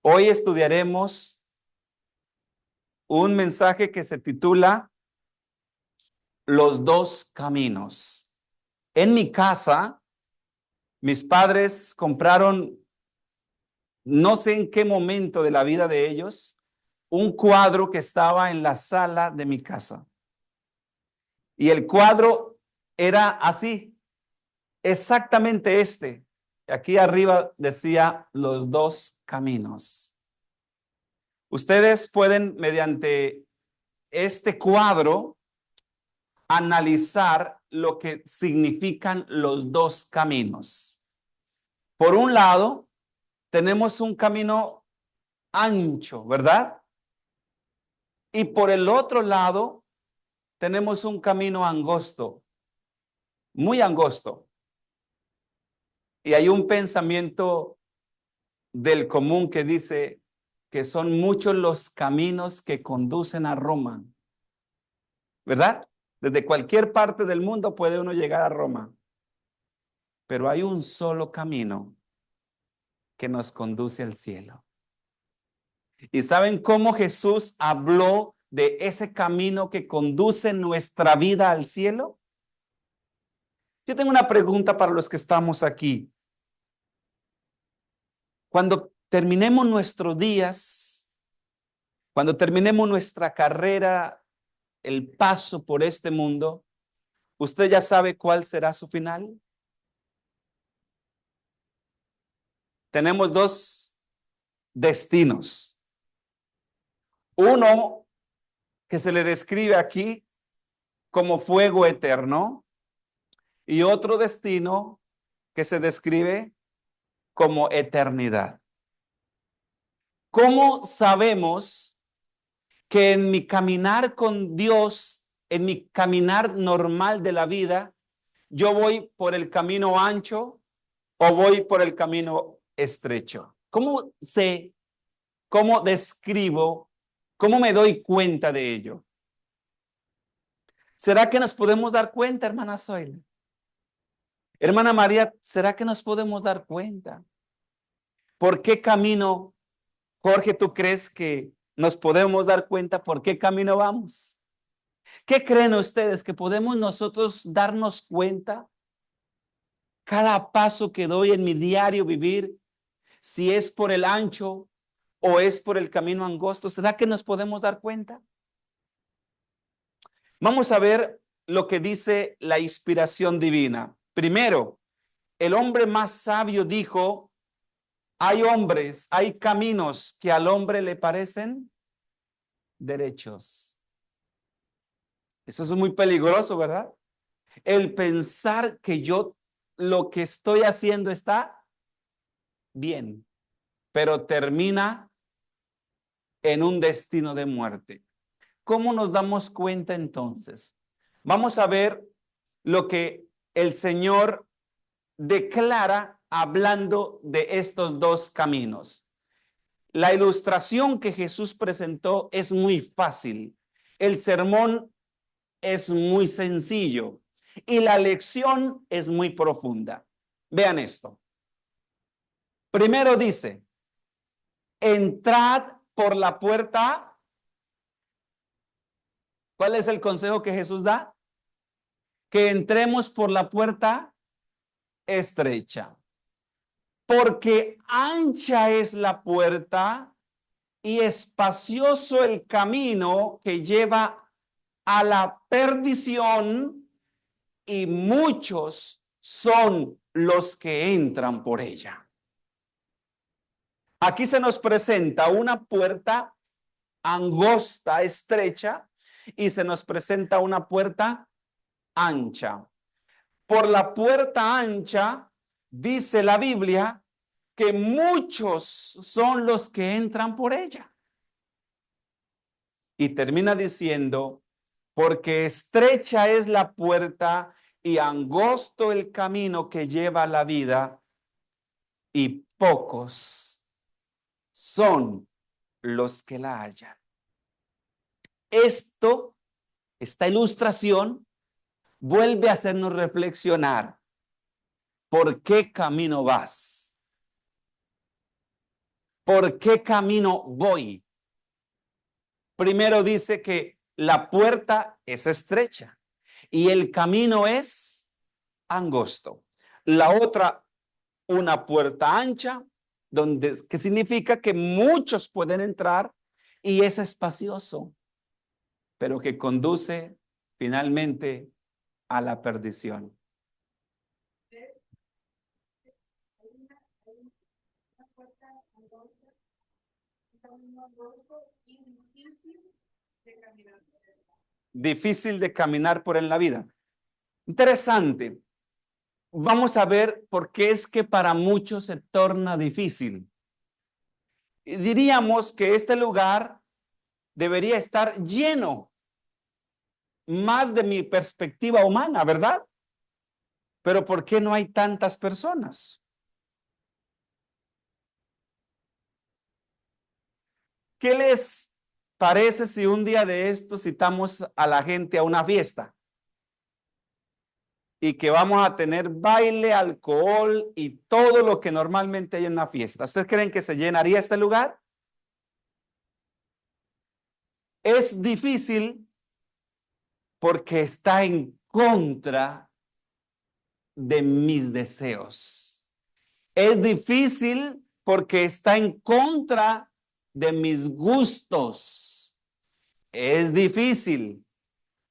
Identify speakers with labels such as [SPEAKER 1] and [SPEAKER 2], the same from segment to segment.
[SPEAKER 1] Hoy estudiaremos un mensaje que se titula Los dos caminos. En mi casa, mis padres compraron, no sé en qué momento de la vida de ellos, un cuadro que estaba en la sala de mi casa. Y el cuadro era así, exactamente este. Aquí arriba decía los dos caminos. Ustedes pueden, mediante este cuadro, analizar lo que significan los dos caminos. Por un lado, tenemos un camino ancho, ¿verdad? Y por el otro lado, tenemos un camino angosto, muy angosto. Y hay un pensamiento del común que dice que son muchos los caminos que conducen a Roma, ¿verdad? Desde cualquier parte del mundo puede uno llegar a Roma, pero hay un solo camino que nos conduce al cielo. ¿Y saben cómo Jesús habló de ese camino que conduce nuestra vida al cielo? Yo tengo una pregunta para los que estamos aquí. Cuando terminemos nuestros días, cuando terminemos nuestra carrera, el paso por este mundo, ¿usted ya sabe cuál será su final? Tenemos dos destinos. Uno que se le describe aquí como fuego eterno y otro destino que se describe como eternidad. ¿Cómo sabemos que en mi caminar con Dios, en mi caminar normal de la vida, yo voy por el camino ancho o voy por el camino estrecho? ¿Cómo sé, cómo describo, cómo me doy cuenta de ello? ¿Será que nos podemos dar cuenta, hermana Zoila? Hermana María, ¿será que nos podemos dar cuenta? ¿Por qué camino, Jorge, tú crees que nos podemos dar cuenta por qué camino vamos? ¿Qué creen ustedes que podemos nosotros darnos cuenta cada paso que doy en mi diario vivir, si es por el ancho o es por el camino angosto? ¿Será que nos podemos dar cuenta? Vamos a ver lo que dice la inspiración divina. Primero, el hombre más sabio dijo: hay hombres, hay caminos que al hombre le parecen derechos. Eso es muy peligroso, ¿verdad? El pensar que yo lo que estoy haciendo está bien, pero termina en un destino de muerte. ¿Cómo nos damos cuenta entonces? Vamos a ver lo que el Señor declara hablando de estos dos caminos. La ilustración que Jesús presentó es muy fácil. El sermón es muy sencillo y la lección es muy profunda. Vean esto. Primero dice: entrad por la puerta. ¿Cuál es el consejo que Jesús da? Que entremos por la puerta estrecha. Porque ancha es la puerta y espacioso el camino que lleva a la perdición, y muchos son los que entran por ella. Aquí se nos presenta una puerta angosta, estrecha, y se nos presenta una puerta ancha. Por la puerta ancha, dice la Biblia, que muchos son los que entran por ella. Y termina diciendo: porque estrecha es la puerta y angosto el camino que lleva a la vida, y pocos son los que la hallan. Esta ilustración vuelve a hacernos reflexionar. ¿Por qué camino vas? ¿Por qué camino voy? Primero dice que la puerta es estrecha y el camino es angosto. La otra, una puerta ancha, que significa que muchos pueden entrar y es espacioso, pero que conduce finalmente a la perdición. Difícil de caminar por en la vida. Interesante. Vamos a ver por qué es que para muchos se torna difícil. Y diríamos que este lugar debería estar lleno más de mi perspectiva humana, ¿verdad? Pero ¿por qué no hay tantas personas? ¿Qué les parece si un día de estos citamos a la gente a una fiesta y que vamos a tener baile, alcohol y todo lo que normalmente hay en una fiesta? ¿Ustedes creen que se llenaría este lugar? Es difícil porque está en contra de mis deseos. Es difícil porque está en contra de mis gustos. Es difícil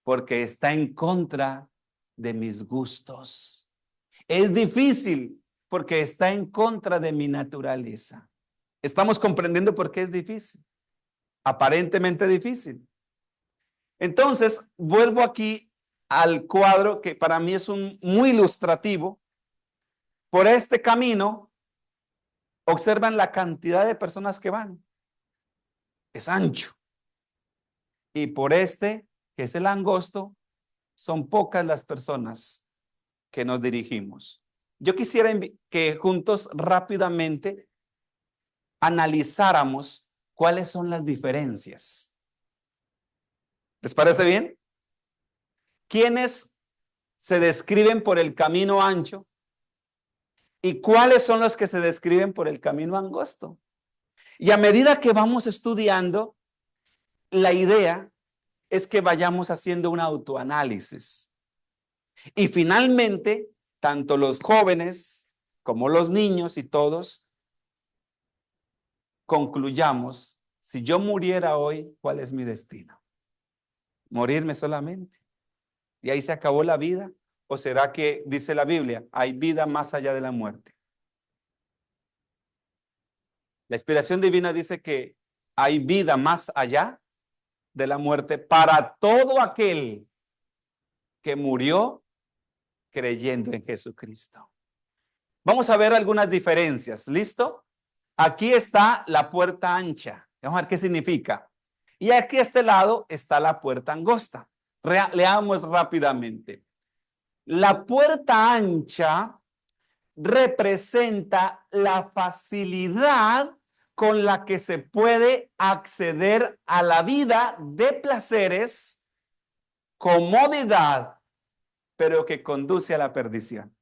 [SPEAKER 1] porque está en contra de mis gustos. Es difícil porque está en contra de mi naturaleza. ¿Estamos comprendiendo por qué es difícil? Aparentemente difícil. Entonces, vuelvo aquí al cuadro que para mí es muy ilustrativo. Por este camino, observan la cantidad de personas que van. Es ancho. Y por este, que es el angosto, son pocas las personas que nos dirigimos. Yo quisiera que juntos rápidamente analizáramos cuáles son las diferencias. ¿Les parece bien? ¿Quiénes se describen por el camino ancho y cuáles son los que se describen por el camino angosto? Y a medida que vamos estudiando, la idea es que vayamos haciendo un autoanálisis. Y finalmente, tanto los jóvenes como los niños y todos, concluyamos, si yo muriera hoy, ¿cuál es mi destino? ¿Morirme solamente? ¿Y ahí se acabó la vida? ¿O será que, dice la Biblia, hay vida más allá de la muerte? La inspiración divina dice que hay vida más allá de la muerte para todo aquel que murió creyendo en Jesucristo. Vamos a ver algunas diferencias. ¿Listo? Aquí está la puerta ancha. Vamos a ver qué significa. Y aquí a este lado está la puerta angosta. Leamos rápidamente. La puerta ancha representa la facilidad con la que se puede acceder a la vida de placeres, comodidad, pero que conduce a la perdición.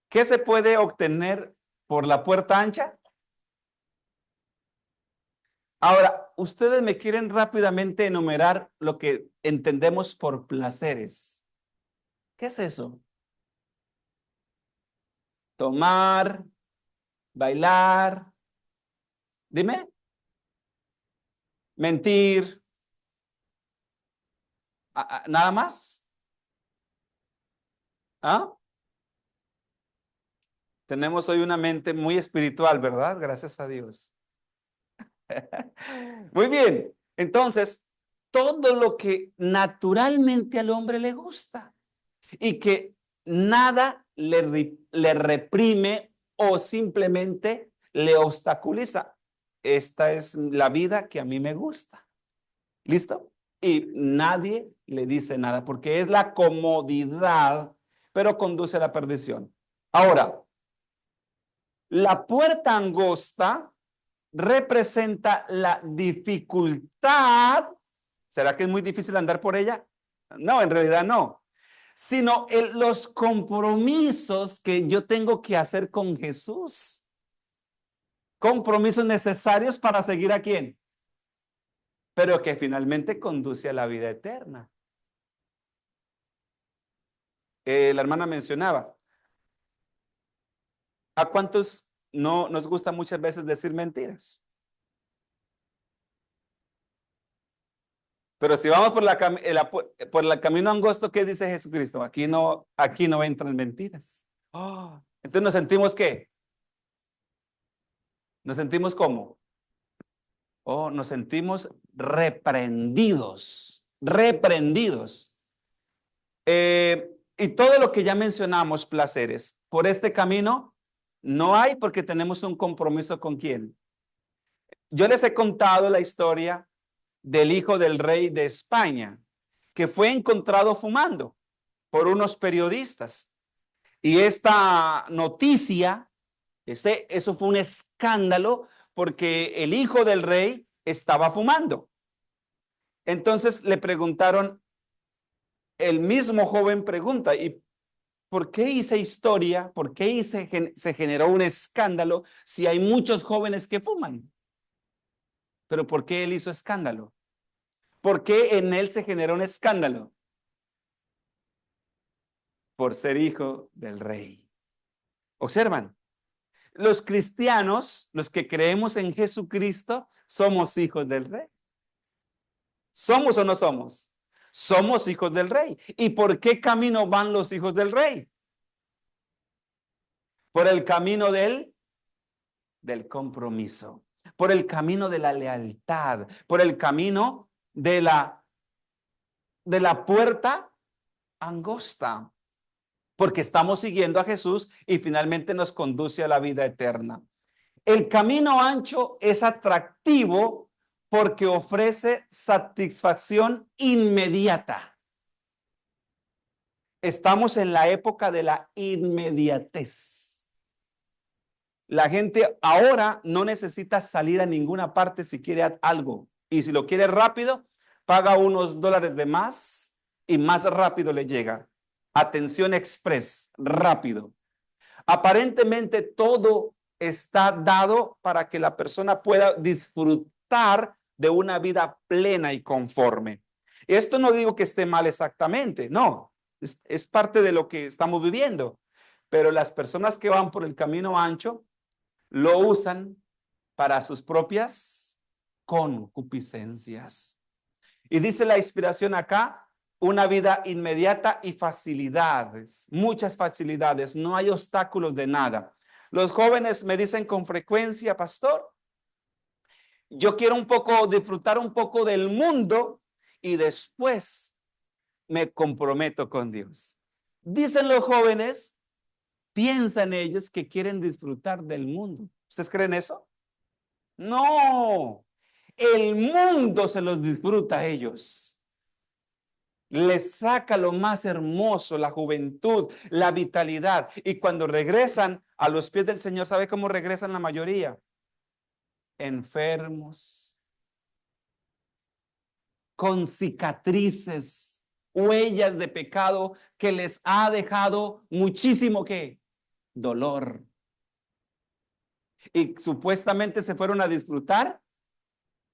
[SPEAKER 1] ¿Qué se puede obtener por la puerta ancha? Ahora, ustedes me quieren rápidamente enumerar lo que entendemos por placeres. ¿Qué es eso? Tomar, bailar, dime, mentir, nada más. ¿Ah? Tenemos hoy una mente muy espiritual, ¿verdad? Gracias a Dios. Muy bien. Entonces, todo lo que naturalmente al hombre le gusta y que nada le reprime o simplemente le obstaculiza. Esta es la vida que a mí me gusta. ¿Listo? Y nadie le dice nada porque es la comodidad, pero conduce a la perdición. Ahora, la puerta angosta representa la dificultad. ¿Será que es muy difícil andar por ella? No, en realidad no. Sino los compromisos que yo tengo que hacer con Jesús. compromisos necesarios para seguir a quién, pero que finalmente conduce a la vida eterna. La hermana mencionaba, ¿a cuántos no nos gusta muchas veces decir mentiras? Pero si vamos por el camino angosto, ¿qué dice Jesucristo? Aquí no entran mentiras. Entonces nos sentimos ¿qué? Nos sentimos ¿cómo? Nos sentimos reprendidos, reprendidos. Y todo lo que ya mencionamos, placeres, por este camino no hay porque tenemos un compromiso con quién. Yo les he contado la historia del hijo del rey de España, que fue encontrado fumando por unos periodistas. Y esta noticia, eso fue un escándalo porque el hijo del rey estaba fumando. Entonces le preguntaron, el mismo joven pregunta, ¿y por qué hice historia? ¿Por qué se generó un escándalo si hay muchos jóvenes que fuman? Pero ¿por qué él hizo escándalo? ¿Por qué en él se generó un escándalo? Por ser hijo del rey. Observan, los cristianos, los que creemos en Jesucristo, somos hijos del rey. ¿Somos o no somos? Somos hijos del rey. ¿Y por qué camino van los hijos del rey? Por el camino del compromiso, por el camino de la lealtad, por el camino de la puerta angosta, porque estamos siguiendo a Jesús y finalmente nos conduce a la vida eterna. El camino ancho es atractivo porque ofrece satisfacción inmediata. Estamos en la época de la inmediatez. La gente ahora no necesita salir a ninguna parte si quiere algo. Y si lo quiere rápido, paga unos dólares de más y más rápido le llega. Atención express, rápido. Aparentemente todo está dado para que la persona pueda disfrutar de una vida plena y conforme. Esto no digo que esté mal exactamente, no, es parte de lo que estamos viviendo. Pero las personas que van por el camino ancho lo usan para sus propias concupiscencias. Y dice la inspiración acá, una vida inmediata y facilidades, muchas facilidades, no hay obstáculos de nada. Los jóvenes me dicen con frecuencia, pastor, yo quiero disfrutar un poco del mundo y después me comprometo con Dios. Dicen los jóvenes, piensan ellos que quieren disfrutar del mundo. ¿Ustedes creen eso? No, el mundo se los disfruta a ellos. Les saca lo más hermoso, la juventud, la vitalidad. Y cuando regresan a los pies del Señor, ¿sabe cómo regresan la mayoría? Enfermos, con cicatrices, huellas de pecado que les ha dejado muchísimo ¿qué? Dolor. Y supuestamente se fueron a disfrutar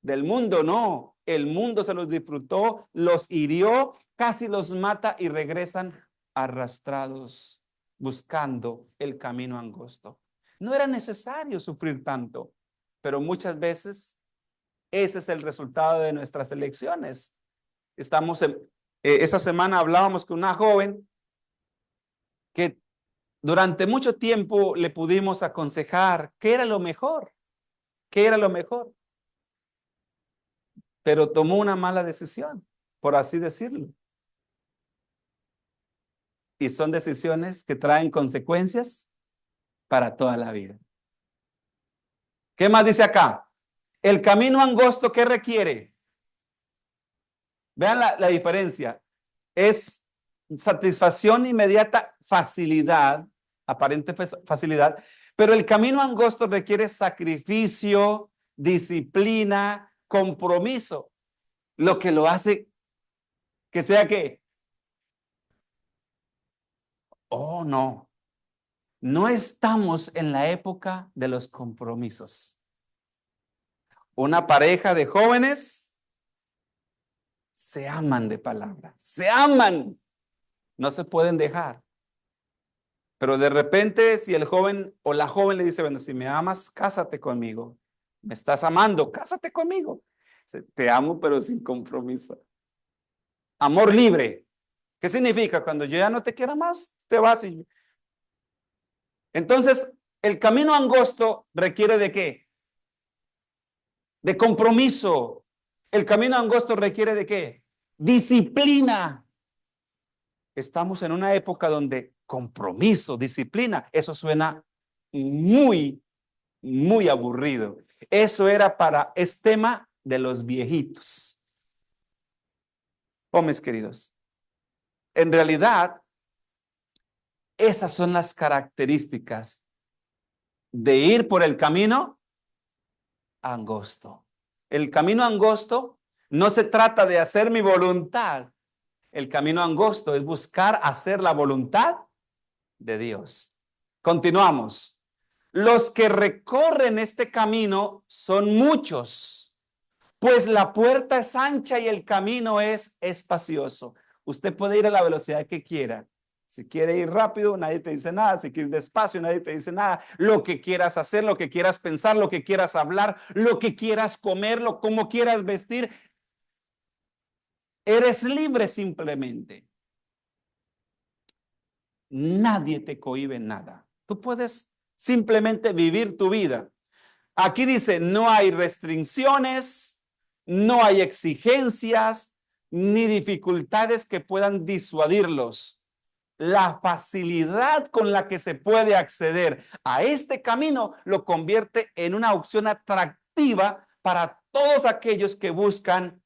[SPEAKER 1] del mundo, no. El mundo se los disfrutó, los hirió, casi los mata y regresan arrastrados, buscando el camino angosto. No era necesario sufrir tanto, pero muchas veces ese es el resultado de nuestras elecciones. Esta semana hablábamos con una joven que durante mucho tiempo le pudimos aconsejar qué era lo mejor, qué era lo mejor. Pero tomó una mala decisión, por así decirlo. Y son decisiones que traen consecuencias para toda la vida. ¿Qué más dice acá? El camino angosto, ¿qué requiere? Vean la diferencia. Es satisfacción inmediata, facilidad, aparente facilidad, pero el camino angosto requiere sacrificio, disciplina, compromiso, lo que lo hace que sea que, no, no estamos en la época de los compromisos. Una pareja de jóvenes se aman de palabra, se aman, no se pueden dejar. Pero de repente, si el joven o la joven le dice, bueno, si me amas, cásate conmigo. Me estás amando, cásate conmigo. Te amo, pero sin compromiso. Amor libre. ¿Qué significa? Cuando yo ya no te quiera más, te vas y... Entonces, el camino angosto requiere ¿de qué? De compromiso. El camino angosto requiere ¿de qué? Disciplina. Estamos en una época donde compromiso, disciplina, eso suena muy, muy aburrido. Eso es tema de los viejitos. Oh, mis queridos, en realidad, esas son las características de ir por el camino angosto. El camino angosto no se trata de hacer mi voluntad. El camino angosto es buscar hacer la voluntad de Dios. Continuamos. Los que recorren este camino son muchos, pues la puerta es ancha y el camino es espacioso. Usted puede ir a la velocidad que quiera. Si quiere ir rápido, nadie te dice nada. Si quiere ir despacio, nadie te dice nada. Lo que quieras hacer, lo que quieras pensar, lo que quieras hablar, lo que quieras comer, cómo quieras vestir. Eres libre simplemente. Nadie te cohíbe nada. Tú puedes simplemente vivir tu vida. Aquí dice, no hay restricciones, no hay exigencias, ni dificultades que puedan disuadirlos. La facilidad con la que se puede acceder a este camino lo convierte en una opción atractiva para todos aquellos que buscan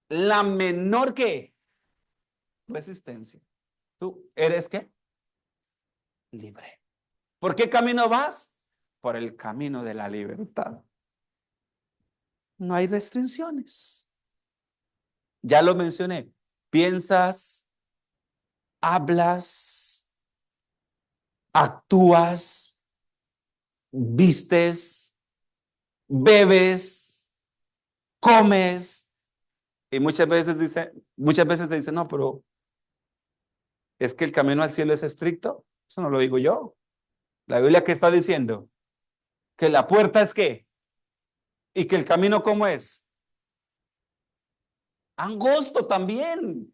[SPEAKER 1] la menor que resistencia. ¿Tú eres qué? Libre. ¿Por qué camino vas? Por el camino de la libertad. No hay restricciones. Ya lo mencioné. Piensas, hablas, actúas, vistes, bebes, comes. Y muchas veces te dicen, no, pero es que el camino al cielo es estricto. Eso no lo digo yo. La Biblia, ¿qué está diciendo? Que la puerta es ¿qué? Y que el camino ¿cómo es? Angosto también.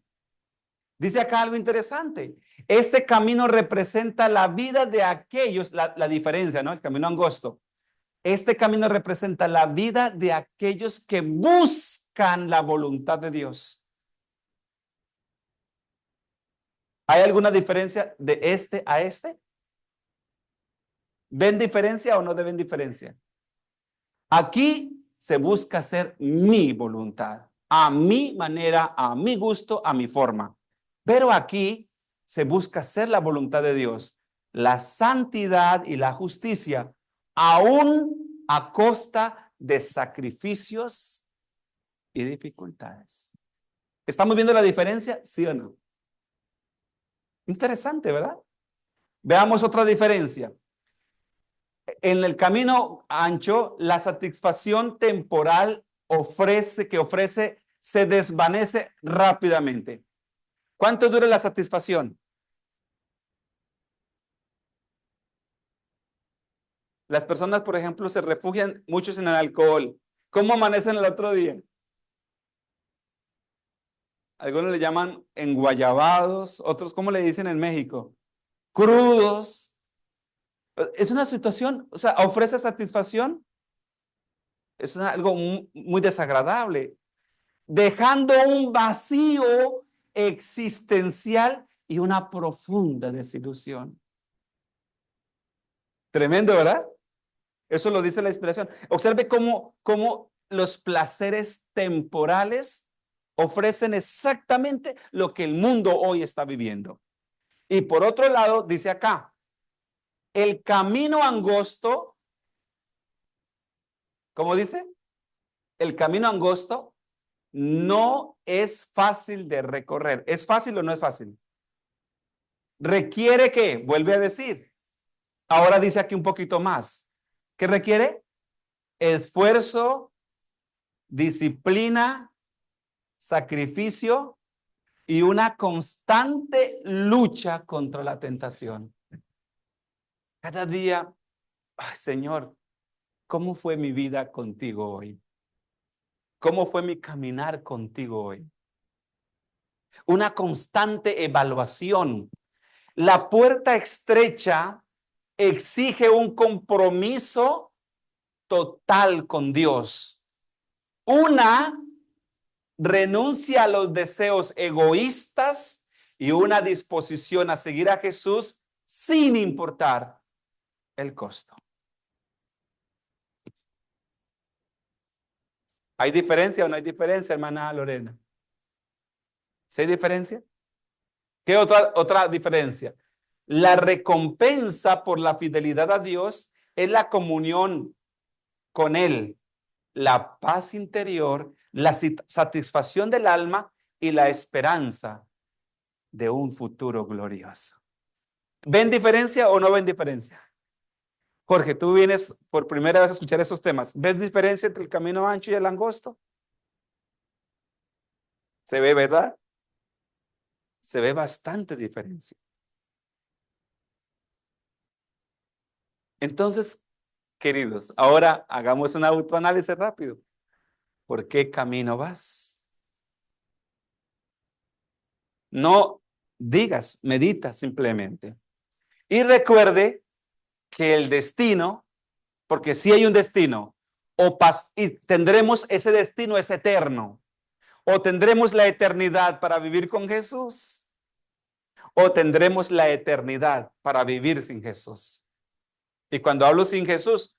[SPEAKER 1] Dice acá algo interesante. Este camino representa la vida de aquellos, la diferencia, ¿no? El camino angosto. Este camino representa la vida de aquellos que buscan la voluntad de Dios. ¿Hay alguna diferencia de este a este? ¿Ven diferencia o no ven diferencia? Aquí se busca hacer mi voluntad, a mi manera, a mi gusto, a mi forma. Pero aquí se busca hacer la voluntad de Dios, la santidad y la justicia, aún a costa de sacrificios y dificultades. ¿Estamos viendo la diferencia? ¿Sí o no? Interesante, ¿verdad? Veamos otra diferencia. En el camino ancho, la satisfacción temporal que ofrece se desvanece rápidamente. ¿Cuánto dura la satisfacción? Las personas, por ejemplo, se refugian muchos en el alcohol. ¿Cómo amanecen el otro día? Algunos le llaman enguayabados, otros, ¿cómo le dicen en México? Crudos. Es una situación, o sea, ofrece satisfacción. Es algo muy desagradable, dejando un vacío existencial y una profunda desilusión. Tremendo, ¿verdad? Eso lo dice la inspiración. Observe cómo los placeres temporales ofrecen exactamente lo que el mundo hoy está viviendo. Y por otro lado, dice acá, el camino angosto, ¿cómo dice? El camino angosto no es fácil de recorrer. ¿Es fácil o no es fácil? Requiere que, vuelve a decir, ahora dice aquí un poquito más. ¿Qué requiere? esfuerzo, disciplina, sacrificio y una constante lucha contra la tentación. Cada día, ay, Señor, ¿cómo fue mi vida contigo hoy? ¿Cómo fue mi caminar contigo hoy? Una constante evaluación. La puerta estrecha exige un compromiso total con Dios. Una renuncia a los deseos egoístas y una disposición a seguir a Jesús sin importar el costo. ¿Hay diferencia o no hay diferencia, hermana Lorena? ¿Sí hay diferencia? ¿Qué otra diferencia? La recompensa por la fidelidad a Dios es la comunión con Él, la paz interior, la satisfacción del alma y la esperanza de un futuro glorioso. ¿Ven diferencia o no ven diferencia? Jorge, tú vienes por primera vez a escuchar esos temas. ¿Ves diferencia entre el camino ancho y el angosto? Se ve, ¿verdad? Se ve bastante diferencia. Entonces, queridos, ahora hagamos un autoanálisis rápido. ¿Por qué camino vas? No digas, medita simplemente. Y recuerde que el destino, porque si hay un destino, y tendremos ese destino, es eterno, o tendremos la eternidad para vivir con Jesús, o tendremos la eternidad para vivir sin Jesús. Y cuando hablo sin Jesús,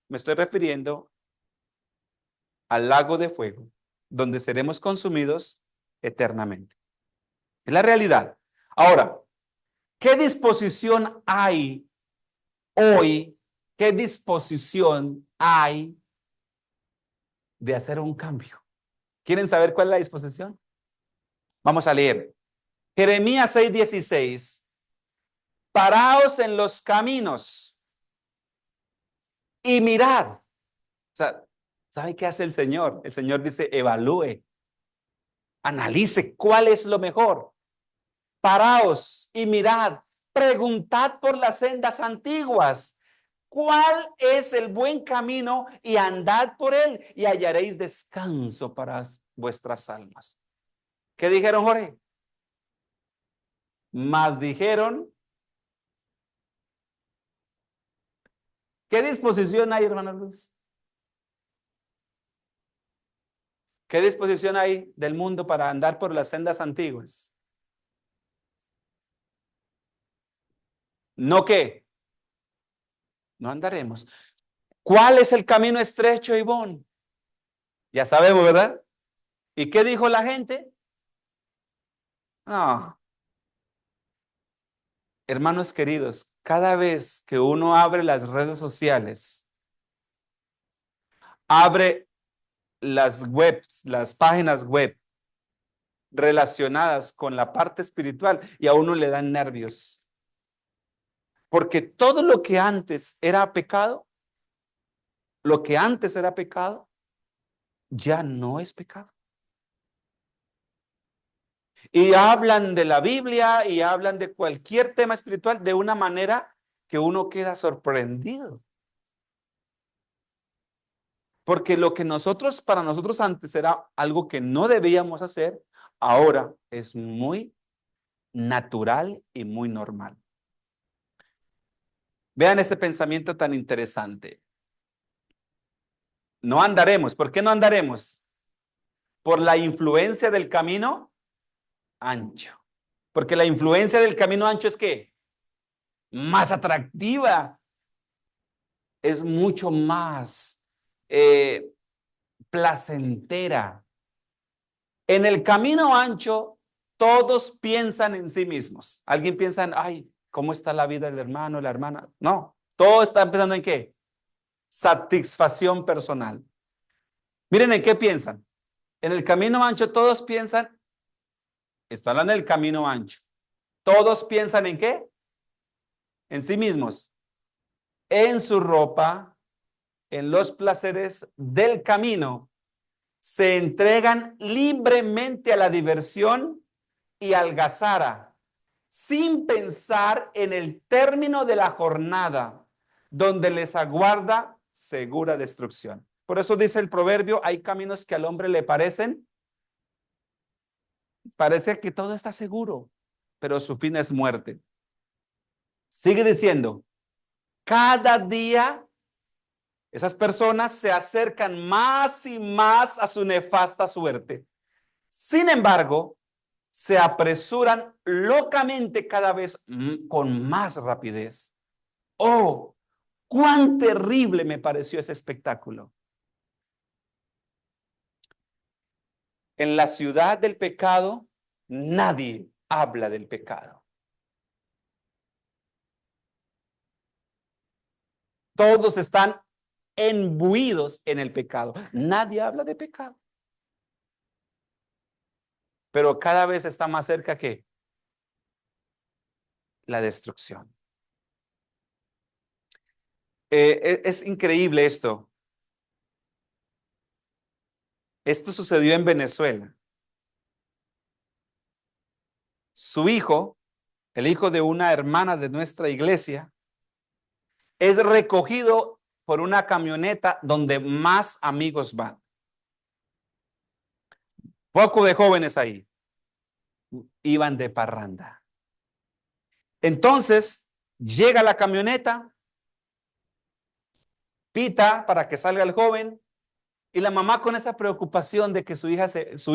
[SPEAKER 1] me estoy refiriendo al lago de fuego, donde seremos consumidos eternamente. Es la realidad. Ahora, ¿qué disposición hay hoy? ¿Qué disposición hay de hacer un cambio? ¿Quieren saber cuál es la disposición? Vamos a leer. Jeremías 6:16. Paraos en los caminos y mirad. O sea, ¿sabe qué hace el Señor? El Señor dice, evalúe, analice cuál es lo mejor. Paraos y mirad, preguntad por las sendas antiguas. ¿Cuál es el buen camino? Y andad por él y hallaréis descanso para vuestras almas. ¿Qué dijeron, Jorge? Más dijeron, ¿qué disposición hay, hermano Luis? ¿Qué disposición hay del mundo para andar por las sendas antiguas? ¿No qué? No andaremos. ¿Cuál es el camino estrecho, Ivonne? Ya sabemos, ¿verdad? ¿Y qué dijo la gente? No. Hermanos queridos, cada vez que uno abre las redes sociales, abre las webs, las páginas web relacionadas con la parte espiritual y a uno le dan nervios. Porque todo lo que antes era pecado, lo que antes era pecado, ya no es pecado. Y hablan de la Biblia y hablan de cualquier tema espiritual de una manera que uno queda sorprendido. Porque lo que para nosotros antes era algo que no debíamos hacer, ahora es muy natural y muy normal. Vean este pensamiento tan interesante. No andaremos. ¿Por qué no andaremos? Por la influencia del camino ancho. Porque la influencia del camino ancho es ¿qué? Más atractiva. Es mucho más placentera. En el camino ancho, todos piensan en sí mismos. Alguien piensa en, ay, ¿cómo está la vida del hermano, la hermana? No, todos están pensando en ¿qué? Satisfacción personal. Miren en qué piensan. En el camino ancho todos piensan, estoy hablando del camino ancho. Todos piensan en ¿qué? En sí mismos. En su ropa, en los placeres del camino, se entregan libremente a la diversión y algazara, sin pensar en el término de la jornada, donde les aguarda segura destrucción. Por eso dice el proverbio, hay caminos que al hombre le parece que todo está seguro, pero su fin es muerte. Sigue diciendo, cada día esas personas se acercan más y más a su nefasta suerte. Sin embargo, se apresuran locamente cada vez con más rapidez. Oh, cuán terrible me pareció ese espectáculo. En la ciudad del pecado, nadie habla del pecado. Todos están embuidos en el pecado. Nadie habla de pecado. Pero cada vez está más cerca que la destrucción. Es increíble esto. Esto sucedió en Venezuela. Su hijo, el hijo de una hermana de nuestra iglesia, es recogido por una camioneta donde más amigos van. Poco de jóvenes ahí. Iban de parranda. Entonces, llega la camioneta, pita para que salga el joven, y la mamá con esa preocupación de que su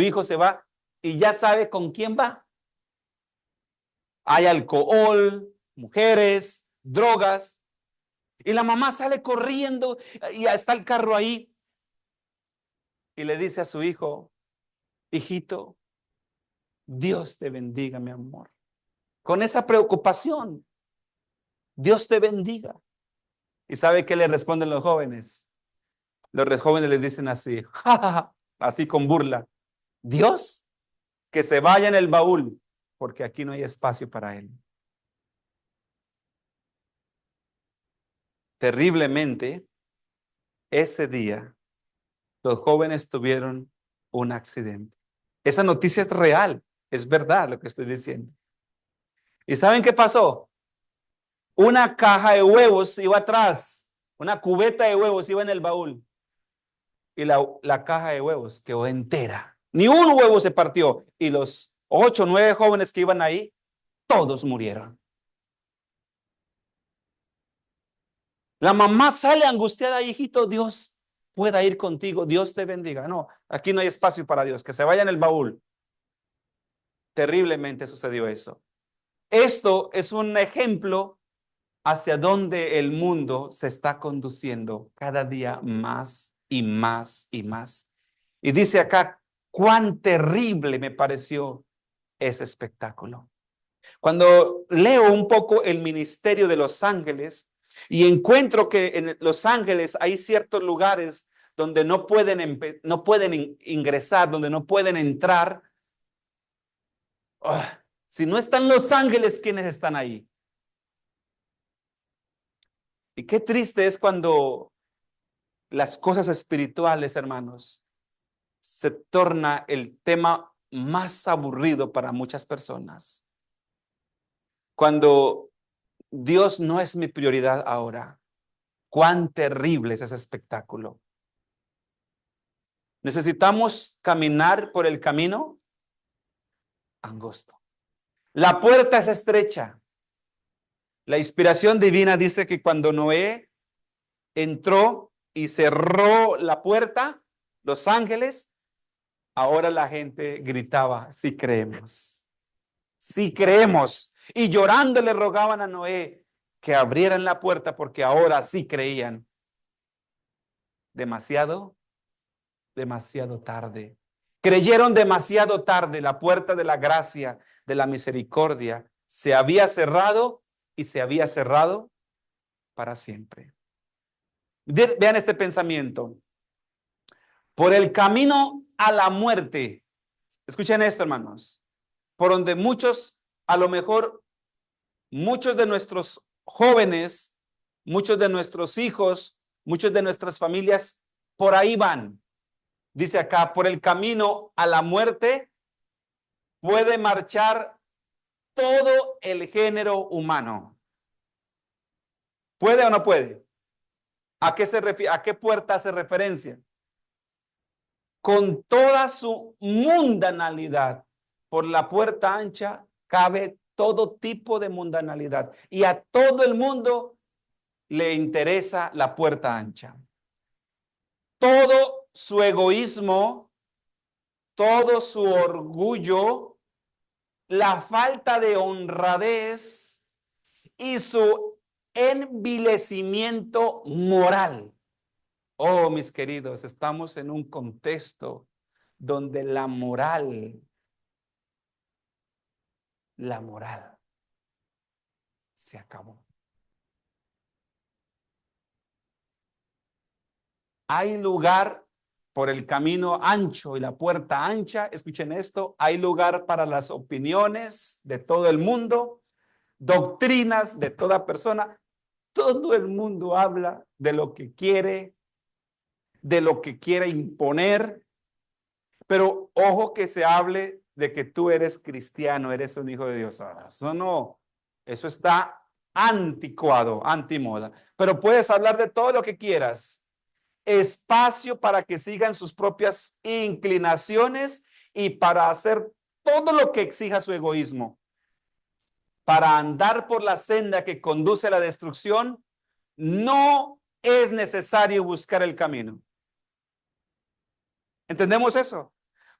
[SPEAKER 1] hijo se va y ya sabe con quién va. Hay alcohol, mujeres, drogas, y la mamá sale corriendo y está el carro ahí y le dice a su hijo, hijito, Dios te bendiga, mi amor. Con esa preocupación, Dios te bendiga. ¿Y sabe qué le responden los jóvenes? Los jóvenes le dicen así, ja, ja, ja, así con burla, Dios, que se vaya en el baúl, porque aquí no hay espacio para él. Terriblemente, ese día, los jóvenes tuvieron un accidente. Esa noticia es real, es verdad lo que estoy diciendo. ¿Y saben qué pasó? Una caja de huevos iba atrás, una cubeta de huevos iba en el baúl y la caja de huevos quedó entera. Ni un huevo se partió y los 8 o 9 jóvenes que iban ahí, todos murieron. La mamá sale angustiada, hijito, Dios pueda ir contigo, Dios te bendiga. No, aquí no hay espacio para Dios, que se vaya en el baúl. Terriblemente sucedió eso. Esto es un ejemplo hacia donde el mundo se está conduciendo cada día más y más y más. Y dice acá, cuán terrible me pareció ese espectáculo. Cuando leo un poco el ministerio de los ángeles y encuentro que en los ángeles hay ciertos lugares donde no pueden ingresar, donde no pueden entrar. Si no están los ángeles, ¿quiénes están ahí? Y qué triste es cuando las cosas espirituales, hermanos, se torna el tema más aburrido para muchas personas. Cuando Dios no es mi prioridad ahora, cuán terrible es ese espectáculo. Necesitamos caminar por el camino angosto. La puerta es estrecha. La inspiración divina dice que cuando Noé entró y cerró la puerta, los ángeles, ahora la gente gritaba, sí creemos, sí creemos. Y llorando le rogaban a Noé que abrieran la puerta porque ahora sí creían. Demasiado tarde. Creyeron demasiado tarde. La puerta de la gracia, de la misericordia, se había cerrado y se había cerrado para siempre. Vean este pensamiento. Por el camino a la muerte, escuchen esto, hermanos, por donde muchos, a lo mejor, muchos de nuestros jóvenes, muchos de nuestros hijos Muchas de nuestras familias por ahí van. Dice acá, por el camino a la muerte puede marchar todo el género humano. ¿Puede o no puede? ¿A qué se refiere? ¿A qué puerta hace referencia? Con toda su mundanalidad, por la puerta ancha cabe todo tipo de mundanalidad. Y a todo el mundo le interesa la puerta ancha. Todo su egoísmo, todo su orgullo, la falta de honradez y su envilecimiento moral. Oh, mis queridos, estamos en un contexto donde la moral se acabó. Hay lugar por el camino ancho y la puerta ancha, escuchen esto, hay lugar para las opiniones de todo el mundo, doctrinas de toda persona. Todo el mundo habla de lo que quiere, de lo que quiere imponer, pero ojo que se hable de que tú eres cristiano, eres un hijo de Dios. Ahora, eso no, eso está anticuado, antimoda. Pero puedes hablar de todo lo que quieras. Espacio para que sigan sus propias inclinaciones y para hacer todo lo que exija su egoísmo. Para andar por la senda que conduce a la destrucción, no es necesario buscar el camino. ¿Entendemos eso?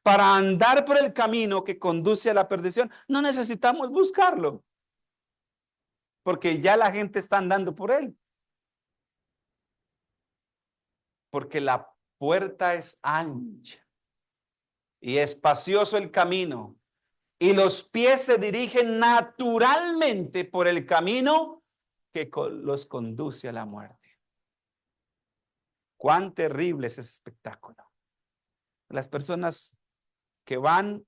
[SPEAKER 1] Para andar por el camino que conduce a la perdición, no necesitamos buscarlo, porque ya la gente está andando por él. Porque la puerta es ancha y espacioso el camino, y los pies se dirigen naturalmente por el camino que los conduce a la muerte. Cuán terrible es ese espectáculo. Las personas que van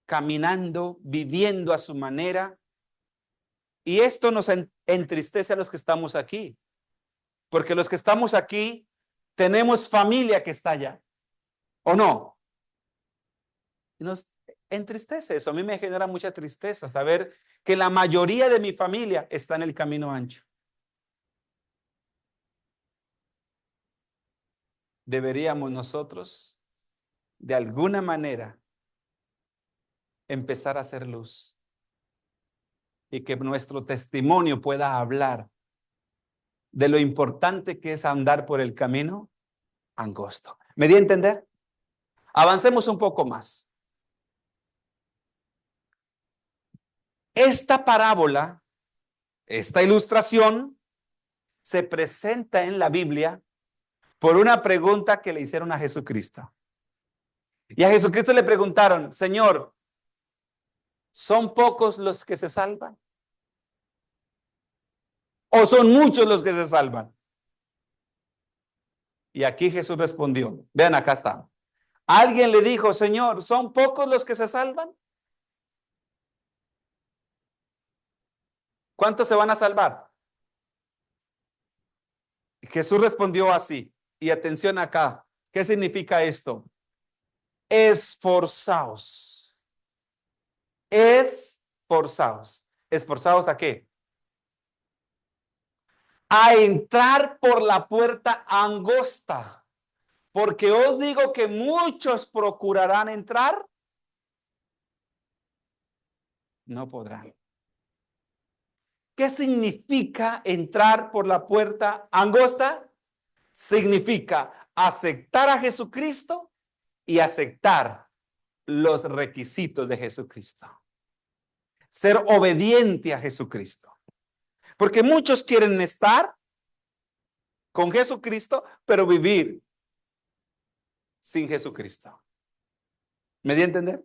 [SPEAKER 1] caminando, viviendo a su manera, y esto nos entristece a los que estamos aquí, porque los que estamos aquí tenemos familia que está allá, ¿o no? Nos entristece eso. A mí me genera mucha tristeza saber que la mayoría de mi familia está en el camino ancho. Deberíamos nosotros, de alguna manera, empezar a hacer luz y que nuestro testimonio pueda hablar de lo importante que es andar por el camino angosto. ¿Me di a entender? Avancemos un poco más. Esta parábola, esta ilustración, se presenta en la Biblia por una pregunta que le hicieron a Jesucristo. Y a Jesucristo le preguntaron, Señor, ¿son pocos los que se salvan? ¿O son muchos los que se salvan? Y aquí Jesús respondió, vean, acá está. Alguien le dijo, Señor, ¿son pocos los que se salvan? ¿Cuántos se van a salvar? Jesús respondió así. Y atención acá, ¿qué significa esto? Esforzaos. Esforzaos. ¿Esforzaos a qué? A entrar por la puerta angosta, porque os digo que muchos procurarán entrar, no podrán. ¿Qué significa entrar por la puerta angosta? Significa aceptar a Jesucristo y aceptar los requisitos de Jesucristo. Ser obediente a Jesucristo. Porque muchos quieren estar con Jesucristo, pero vivir sin Jesucristo. ¿Me di a entender?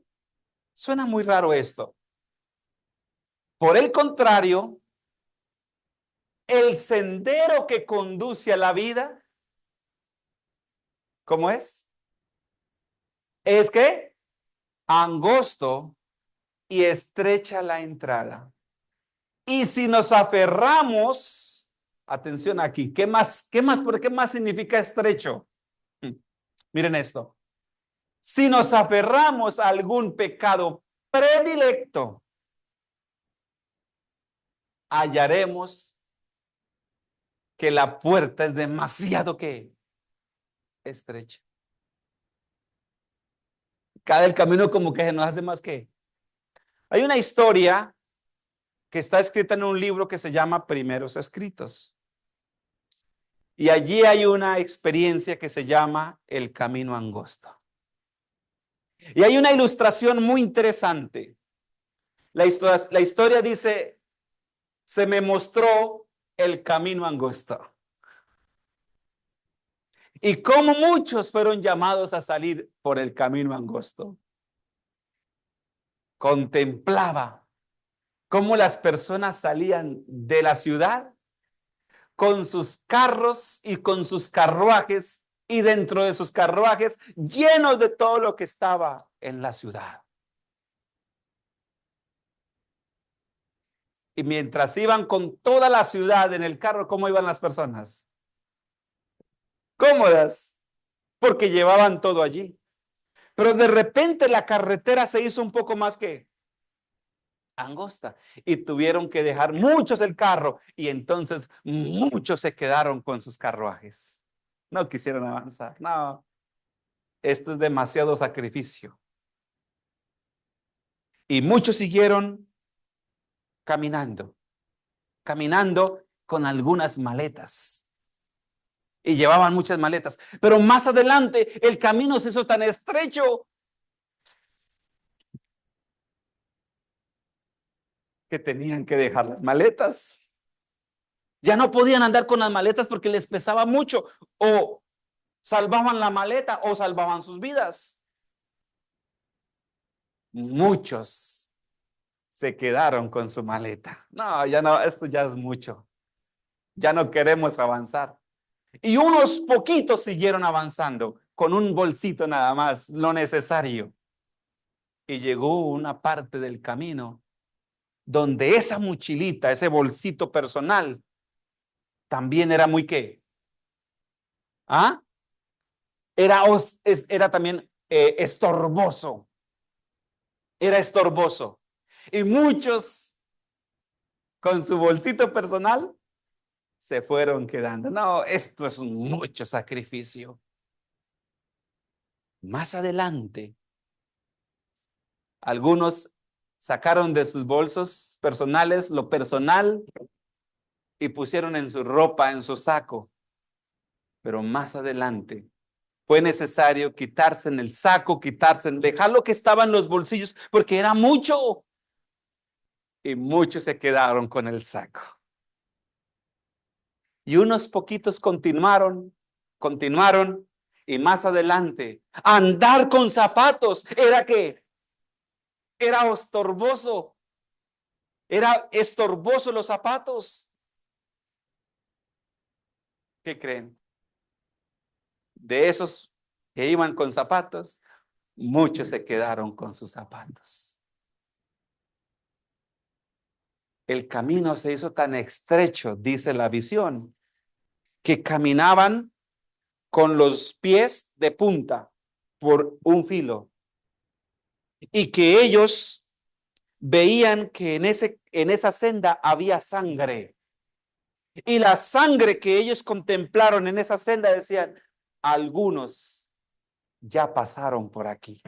[SPEAKER 1] Suena muy raro esto. Por el contrario, el sendero que conduce a la vida, ¿cómo es? Es que angosto y estrecha la entrada. Y si nos aferramos Atención aquí. ¿Qué más? ¿Qué más? ¿Por qué más significa estrecho? Miren esto. Si nos aferramos a algún pecado predilecto, hallaremos que la puerta es demasiado que estrecha. Cada el camino como que se nos hace más que. Hay una historia que está escrita en un libro que se llama Primeros Escritos. Y allí hay una experiencia que se llama el camino angosto. Y hay una ilustración muy interesante. La historia dice, se me mostró el camino angosto. Y cómo muchos fueron llamados a salir por el camino angosto. Contemplaba cómo las personas salían de la ciudad con sus carros y con sus carruajes y dentro de sus carruajes llenos de todo lo que estaba en la ciudad. Y mientras iban con toda la ciudad en el carro, ¿cómo iban las personas? Cómodas, porque llevaban todo allí. Pero de repente la carretera se hizo un poco más que angosta y tuvieron que dejar muchos el carro y entonces muchos se quedaron con sus carruajes. No quisieron avanzar. No, esto es demasiado sacrificio. Y muchos siguieron caminando, caminando con algunas maletas. Y llevaban muchas maletas. Pero más adelante el camino se hizo tan estrecho que tenían que dejar las maletas. Ya no podían andar con las maletas porque les pesaba mucho. O salvaban la maleta o salvaban sus vidas. Muchos se quedaron con su maleta. No, ya no, esto ya es mucho. Ya no queremos avanzar. Y unos poquitos siguieron avanzando con un bolsito nada más, lo necesario. Y llegó una parte del camino donde esa mochilita, ese bolsito personal, también era muy ¿qué? ¿Ah? Era también estorboso. Era estorboso. Y muchos con su bolsito personal se fueron quedando. No, esto es mucho sacrificio. Más adelante, algunos sacaron de sus bolsos personales lo personal y pusieron en su ropa, en su saco. Pero más adelante fue necesario quitarse en el saco, dejar lo que estaba en los bolsillos, porque era mucho. Y muchos se quedaron con el saco. Y unos poquitos continuaron, y más adelante, andar con zapatos, ¿era qué? Era estorboso. Era estorboso los zapatos. ¿Qué creen? De esos que iban con zapatos, muchos se quedaron con sus zapatos. El camino se hizo tan estrecho, dice la visión, que caminaban con los pies de punta por un filo y que ellos veían que en esa senda había sangre. Y la sangre que ellos contemplaron en esa senda decían, algunos ya pasaron por aquí.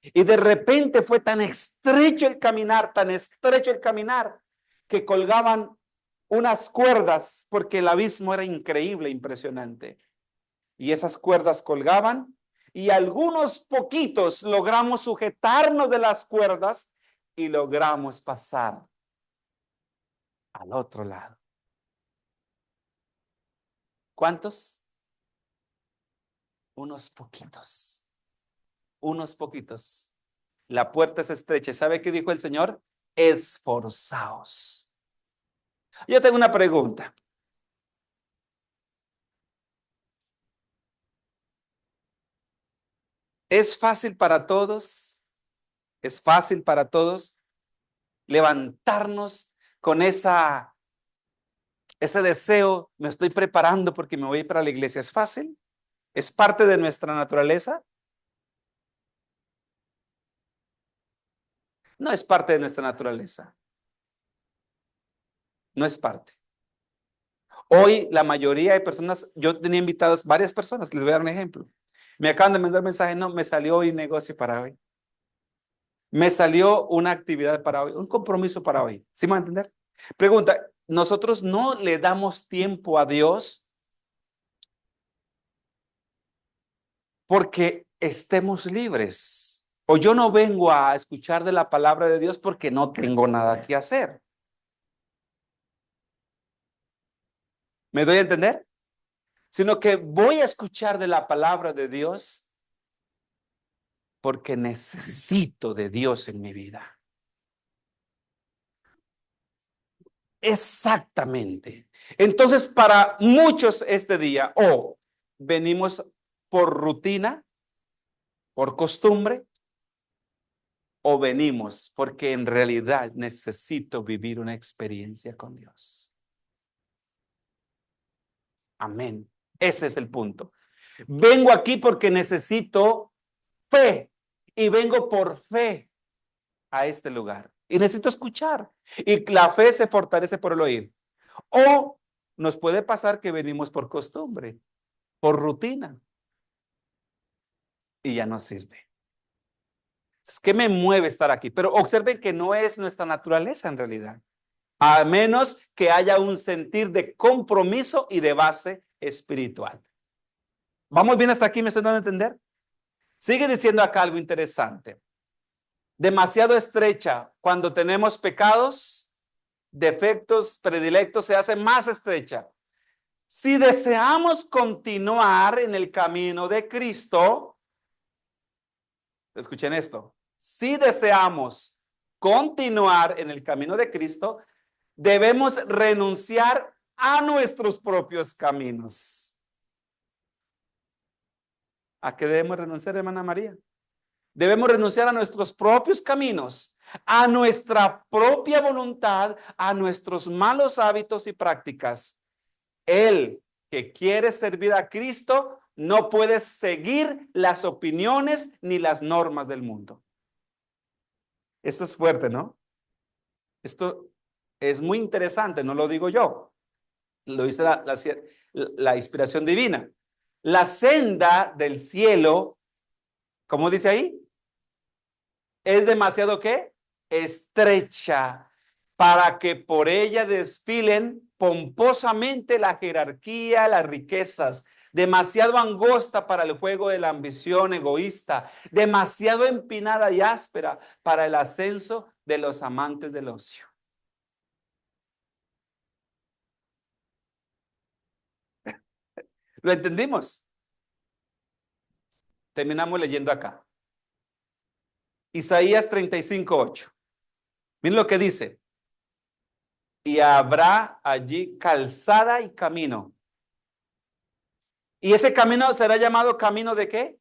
[SPEAKER 1] Y de repente fue tan estrecho el caminar, tan estrecho el caminar, que colgaban unas cuerdas, porque el abismo era increíble, impresionante. Y esas cuerdas colgaban, y algunos poquitos logramos sujetarnos de las cuerdas y logramos pasar al otro lado. ¿Cuántos? Unos poquitos. Unos poquitos. La puerta es estrecha. ¿Sabe qué dijo el Señor? Esforzaos. Yo tengo una pregunta. ¿Es fácil para todos? ¿Es fácil para todos levantarnos con esa Ese deseo, me estoy preparando porque me voy a ir para la iglesia, ¿es fácil? ¿Es parte de nuestra naturaleza? No es parte de nuestra naturaleza, no es parte. Hoy la mayoría de personas, yo tenía invitados varias personas, les voy a dar un ejemplo. Me acaban de mandar mensaje, no, me salió hoy negocio para hoy. Me salió una actividad para hoy, un compromiso para hoy. ¿Sí me va a entender? Pregunta, ¿nosotros no le damos tiempo a Dios porque estemos libres? O yo no vengo a escuchar de la palabra de Dios porque no tengo nada que hacer. ¿Me doy a entender? Sino que voy a escuchar de la palabra de Dios porque necesito de Dios en mi vida. Exactamente. Entonces, para muchos este día, o venimos por rutina, por costumbre, o venimos porque en realidad necesito vivir una experiencia con Dios. Amén. Ese es el punto. Vengo aquí porque necesito fe y vengo por fe a este lugar. Y necesito escuchar. Y la fe se fortalece por el oír. O nos puede pasar que venimos por costumbre, por rutina, y ya no sirve. ¿Qué me mueve estar aquí? Pero observen que no es nuestra naturaleza en realidad. A menos que haya un sentir de compromiso y de base espiritual. ¿Vamos bien hasta aquí? ¿Me están dando a entender? Sigue diciendo acá algo interesante. Demasiado estrecha. Cuando tenemos pecados, defectos, predilectos, se hace más estrecha. Si deseamos continuar en el camino de Cristo, escuchen esto, si deseamos continuar en el camino de Cristo, debemos renunciar a nuestros propios caminos. ¿A qué debemos renunciar, hermana María? Debemos renunciar a nuestros propios caminos, a nuestra propia voluntad, a nuestros malos hábitos y prácticas. El que quiere servir a Cristo no puede seguir las opiniones ni las normas del mundo. Esto es fuerte, ¿no? Esto es muy interesante, no lo digo yo. Lo dice la inspiración divina. La senda del cielo, ¿cómo dice ahí? Es demasiado ¿qué? Estrecha para que por ella desfilen pomposamente la jerarquía, las riquezas, demasiado angosta para el juego de la ambición egoísta, demasiado empinada y áspera para el ascenso de los amantes del ocio. ¿Lo entendimos? Terminamos leyendo acá. Isaías 35:8. Miren lo que dice. Y habrá allí calzada y camino. Y ese camino será llamado camino ¿de qué?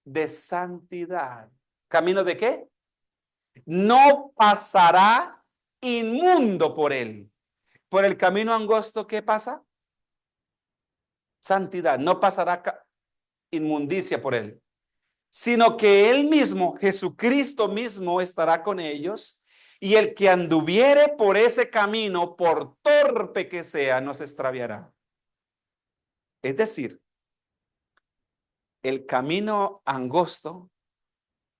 [SPEAKER 1] De santidad. ¿Camino de qué? No pasará inmundo por él. Por el camino angosto, ¿qué pasa? Santidad. No pasará inmundicia por él, sino que él mismo, Jesucristo mismo, estará con ellos. Y el que anduviere por ese camino, por torpe que sea, no se extraviará. Es decir, el camino angosto,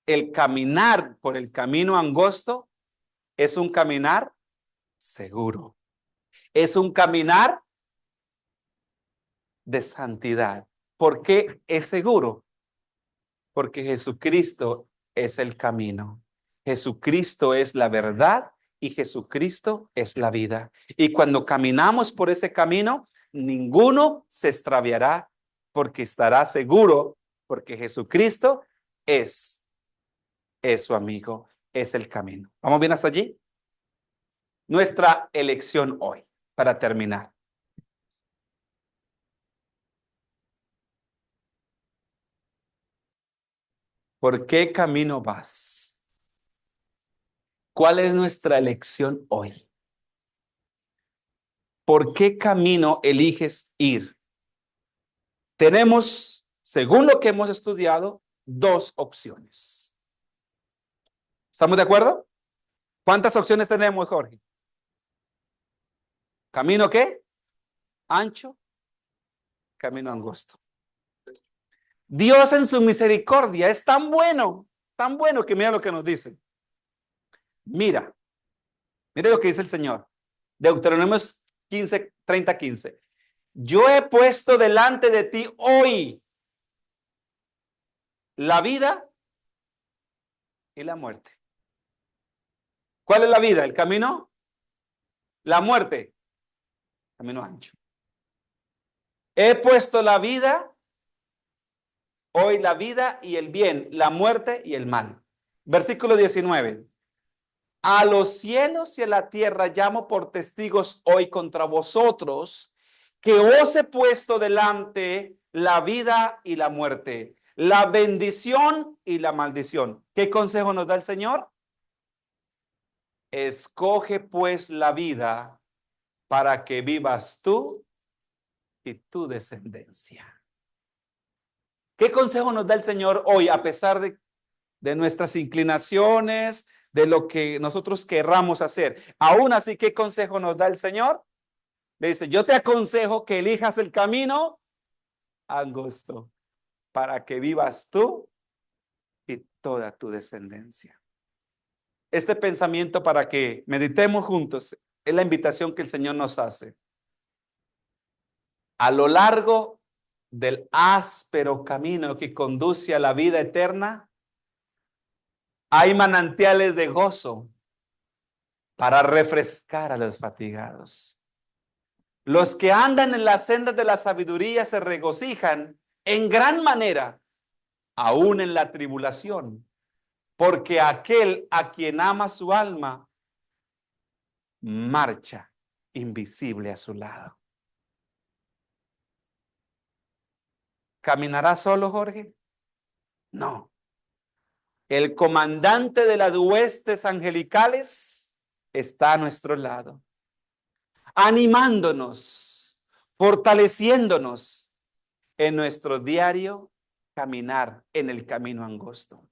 [SPEAKER 1] el caminar por el camino angosto es un caminar seguro. Es un caminar de santidad. ¿Por qué es seguro? Porque Jesucristo es el camino. Jesucristo es la verdad y Jesucristo es la vida. Y cuando caminamos por ese camino, ninguno se extraviará porque estará seguro, porque Jesucristo es, es su amigo, es el camino. ¿Vamos bien hasta allí? Nuestra elección hoy, para terminar. ¿Por qué camino vas? ¿Cuál es nuestra elección hoy? ¿por qué camino eliges ir? Tenemos, según lo que hemos estudiado, dos opciones. ¿Estamos de acuerdo? ¿Cuántas opciones tenemos, Jorge? ¿Camino qué? Ancho, camino angosto. Dios en su misericordia es tan bueno que mira lo que nos dice. Mira lo que dice el Señor. Deuteronomio 15, 30, 15. Yo he puesto delante de ti hoy la vida y la muerte. ¿Cuál es la vida? ¿El camino? La muerte. Camino ancho. He puesto la vida, hoy la vida y el bien, la muerte y el mal. Versículo 19. A los cielos y a la tierra llamo por testigos hoy contra vosotros, que os he puesto delante la vida y la muerte, la bendición y la maldición. ¿Qué consejo nos da el Señor? Escoge pues la vida para que vivas tú y tu descendencia. ¿Qué consejo nos da el Señor hoy a pesar de nuestras inclinaciones, de lo que nosotros querramos hacer? Aún así, ¿qué consejo nos da el Señor? Le dice, yo te aconsejo que elijas el camino angosto para que vivas tú y toda tu descendencia. Este pensamiento para que meditemos juntos es la invitación que el Señor nos hace. A lo largo del áspero camino que conduce a la vida eterna, hay manantiales de gozo para refrescar a los fatigados. Los que andan en las sendas de la sabiduría se regocijan en gran manera, aún en la tribulación, porque aquel a quien ama su alma marcha invisible a su lado. ¿Caminará solo, Jorge? No. El comandante de las huestes angelicales está a nuestro lado, animándonos, fortaleciéndonos en nuestro diario caminar en el camino angosto.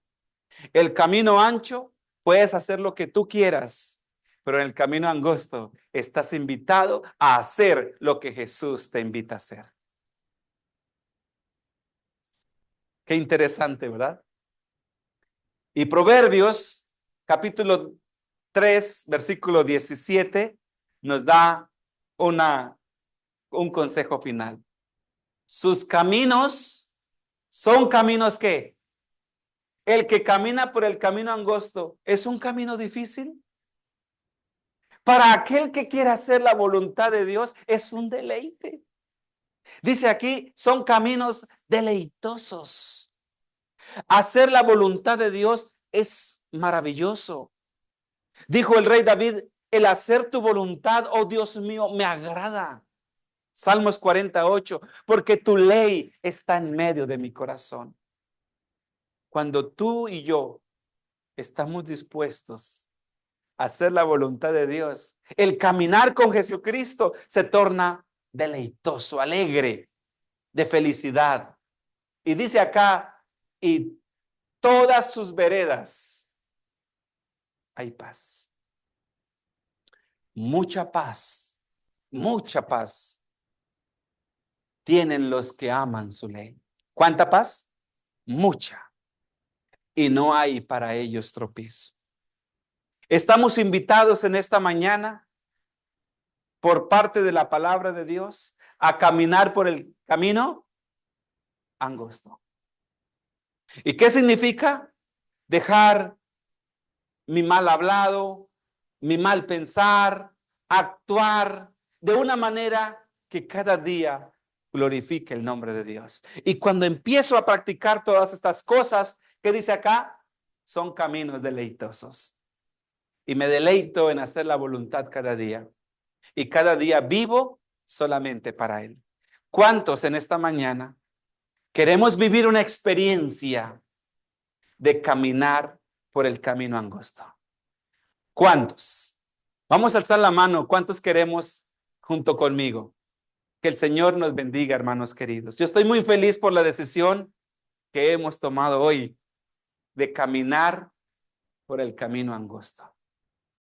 [SPEAKER 1] El camino ancho, puedes hacer lo que tú quieras, pero en el camino angosto estás invitado a hacer lo que Jesús te invita a hacer. Qué interesante, ¿verdad? Y Proverbios, capítulo 3, versículo 17, nos da un consejo final. Sus caminos son caminos que el que camina por el camino angosto es un camino difícil. Para aquel que quiera hacer la voluntad de Dios es un deleite. Dice aquí, son caminos deleitosos. Hacer la voluntad de Dios es maravilloso. Dijo el rey David, el hacer tu voluntad, oh Dios mío, me agrada. Salmos 48, porque tu ley está en medio de mi corazón. Cuando tú y yo estamos dispuestos a hacer la voluntad de Dios, el caminar con Jesucristo se torna deleitoso, alegre, de felicidad. Y dice acá, y todas sus veredas hay paz. Mucha paz, mucha paz tienen los que aman su ley. ¿Cuánta paz? Mucha. Y no hay para ellos tropiezo. Estamos invitados en esta mañana por parte de la palabra de Dios a caminar por el camino angosto. ¿Y qué significa? Dejar mi mal hablado, mi mal pensar, actuar de una manera que cada día glorifique el nombre de Dios. Y cuando empiezo a practicar todas estas cosas, ¿qué dice acá? Son caminos deleitosos. Y me deleito en hacer la voluntad cada día. Y cada día vivo solamente para Él. ¿Cuántos en esta mañana queremos vivir una experiencia de caminar por el camino angosto? ¿Cuántos? Vamos a alzar la mano. ¿Cuántos queremos junto conmigo. Que el Señor nos bendiga, hermanos queridos. Yo estoy muy feliz por la decisión que hemos tomado hoy de caminar por el camino angosto.